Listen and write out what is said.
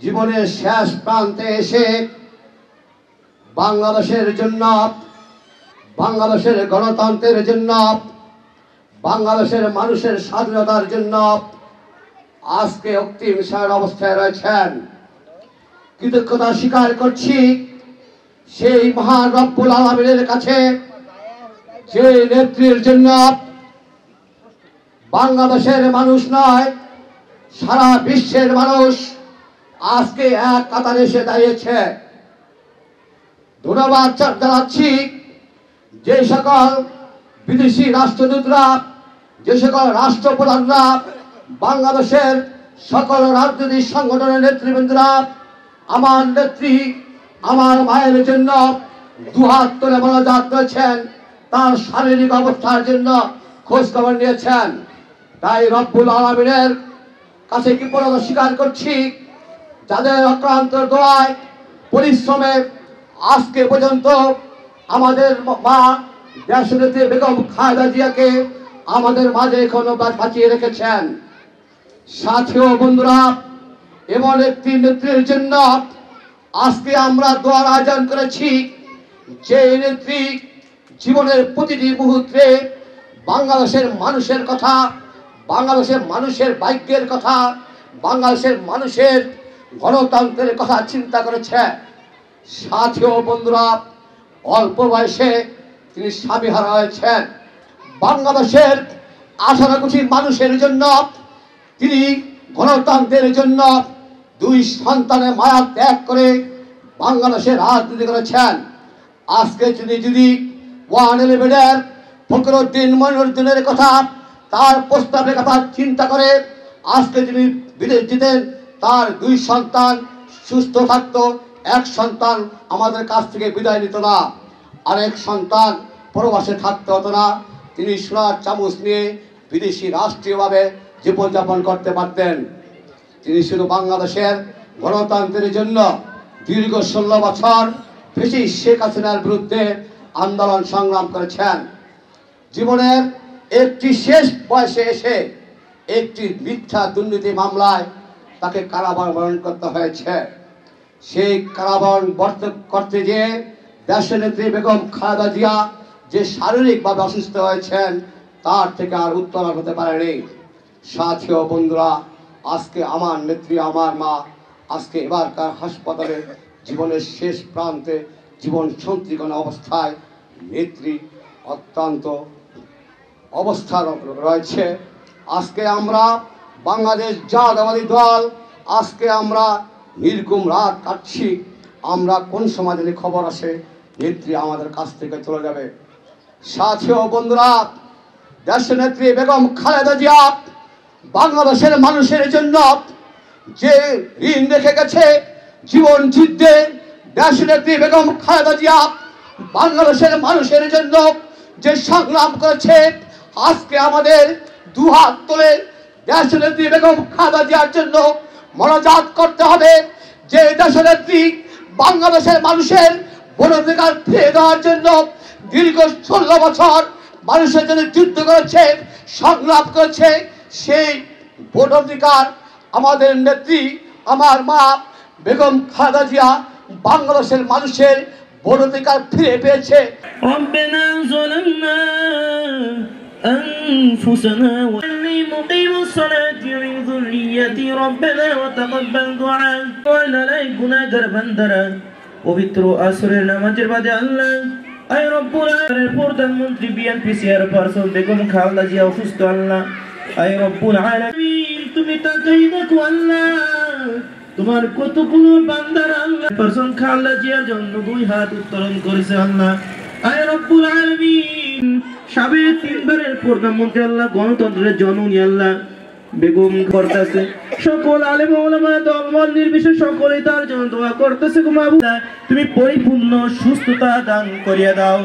জীবনের শেষ প্রান্তে এসে বাংলাদেশের জন্য, বাংলাদেশের গণতন্ত্রের জন্য, বাংলাদেশের মানুষের স্বাধীনতার জন্য আজকে অন্তিম অবস্থায় রয়েছেন। কৃতজ্ঞতা স্বীকার করছি সেই মহান রব্বুল আলামিনের কাছে, যে নেত্রীর জন্য বাংলাদেশের মানুষ নয়, সারা বিশ্বের মানুষ আজকে এক কাতারে এসে দাঁড়িয়েছে। ধন্যবাদ জানাচ্ছি যে সকল বিদেশি রাষ্ট্রদূতরা, যে সকল রাষ্ট্রপ্রধানরা, বাংলাদেশের সকল রাজনৈতিক সংগঠনের নেতৃবৃন্দরা আমার নেত্রী, আমার মায়ের জন্য দুহাত তুলে মোনাজাত করেছেন, তার শারীরিক অবস্থার জন্য খোঁজ খবর নিয়েছেন। তাই রব্বুল আলামিনের কাছে কৃতজ্ঞতা স্বীকার করছি, যাদের অক্লান্ত দোয়ায় পরিশ্রমে আজকে পর্যন্ত আমাদের মা দেশনেত্রী বেগম খালেদা জিয়াকে আমাদের মাঝে এখনো বাঁচিয়ে রেখেছেন। সাথী ও বন্ধুরা, এমন একটি নেত্রীর জন্য আজকে আমরা দোয়ার আয়োজন করেছি, যে নেত্রী জীবনের প্রতিটি মুহূর্তে বাংলাদেশের মানুষের কথা, বাংলাদেশের মানুষের ভাগ্যের কথা, বাংলাদেশের মানুষের গণতন্ত্রের কথা চিন্তা করেছে। সাথী ও বন্ধুরা, অল্প বয়সে তিনি স্বামীহারা হয়েছেন। বাংলাদেশের 18 কোটি মানুষের জন্য তিনি গণতন্ত্রের জন্য 2 সন্তানের মায়া ত্যাগ করে বাংলাদেশের রাজনীতি করেছেন। আজকে যদি 111-এর ফখরুদ্দিন মঈনুদ্দিনের কথা, তার প্রস্তাবের কথা চিন্তা করে আজকে তিনি বিদেশ যেতেন, তার 2 সন্তান সুস্থ থাকতো, 1 সন্তান আমাদের কাছ থেকে বিদায় নিত না, আরেক সন্তান প্রবাসে থাকতে হতো না। তিনি সোনার চামচ নিয়ে বিদেশি রাষ্ট্রীয়ভাবে জীবনযাপন করতে পারতেন। তিনি শুধু বাংলাদেশের গণতন্ত্রের জন্য দীর্ঘ 16 বছর ফ্যাসিস্ট শেখ হাসিনার বিরুদ্ধে আন্দোলন সংগ্রাম করেছেন। জীবনের একটি শেষ বয়সে এসে একটি মিথ্যা দুর্নীতি মামলায় তাকে কারাবরণ করতে হয়েছে। সেই কারাবরণ করতে গিয়ে দেশনেত্রী বেগম খালেদা জিয়া যে শারীরিকভাবে অসুস্থ হয়েছেন, তার থেকে আর উত্তরণ হতে পারেনি। সাথী ও বন্ধুরা, আজকে আমার নেত্রী, আমার মা আজকে এবারকার হাসপাতালে জীবনের শেষ প্রান্তে জীবন সন্ত্রীকোণ অবস্থায় নেত্রী অত্যন্ত অবস্থা রয়েছে। আজকে আমরা বাংলাদেশ জাতীয়তাবাদী দল আজকে আমরা নির্ঘুম রাত কাটছি। আমরা কোন সময় যদি খবর আসে নেত্রী আমাদের কাছ থেকে চলে যাবে। সাথী ও বন্ধুরা, দেশনেত্রী বেগম খালেদা জিয়া বাংলাদেশের মানুষের জন্য যে ঋণ রেখে গেছে, জীবন যুদ্ধে দেশনেত্রী বেগম খালেদা জিয়া বাংলাদেশের মানুষের জন্য যে সংগ্রাম করেছে, আজকে আমাদের দুহাত তুলে দেশনেত্রী বেগম খালেদা জিয়ার জন্য মোনাজাত করতে হবে। যে দেশনেত্রী বাংলাদেশের মানুষের ভোটাধিকার ফিরে দেওয়ার জন্য দীর্ঘ 16 বছর মানুষের জন্য যুদ্ধ করেছে, সংগ্রাম করেছে, সেই ভোটাধিকার আমাদের নেত্রী, আমার মা বেগম খালেদা জিয়া বাংলাদেশের মানুষের ভোটাধিকার ফিরে পেয়েছে। ربنا ظلمنا أنفسنا ومقيم الصلاة من ذريتي ربنا وتقبل دعاء وإلى لك গুনাহগার বান্দারা পবিত্র আসরের নামাজের বাদে আল্লাহ আয় রব্বুল আলামিনের প্রধানমন্ত্রী বিএনপি চেয়ারপারসন বেগম খালেদা জিয়া অসুস্থ। আল্লাহ আয় রব্বুল আলামিন, তুমি তাকাই দেখো আল্লাহ, তোমার কতগুলো বান্দারা আল্লাহ পারসন খালেদা জিয়ার জন্য 2 হাত উত্তোলন করেছে। আল্লাহ আয় রব্বুল আলামিন, সাবেক 3 বারের প্রধানমন্ত্রী আল্লাহ, গণতন্ত্রের জননী আল্লাহ বেগম করতেছে, সকল আলেম ওলামা দলমত নির্বিশেষে সকলে তার জন্য দোয়া করতেছে। তুমি পরিপূর্ণ সুস্থতা দান করিয়া দাও।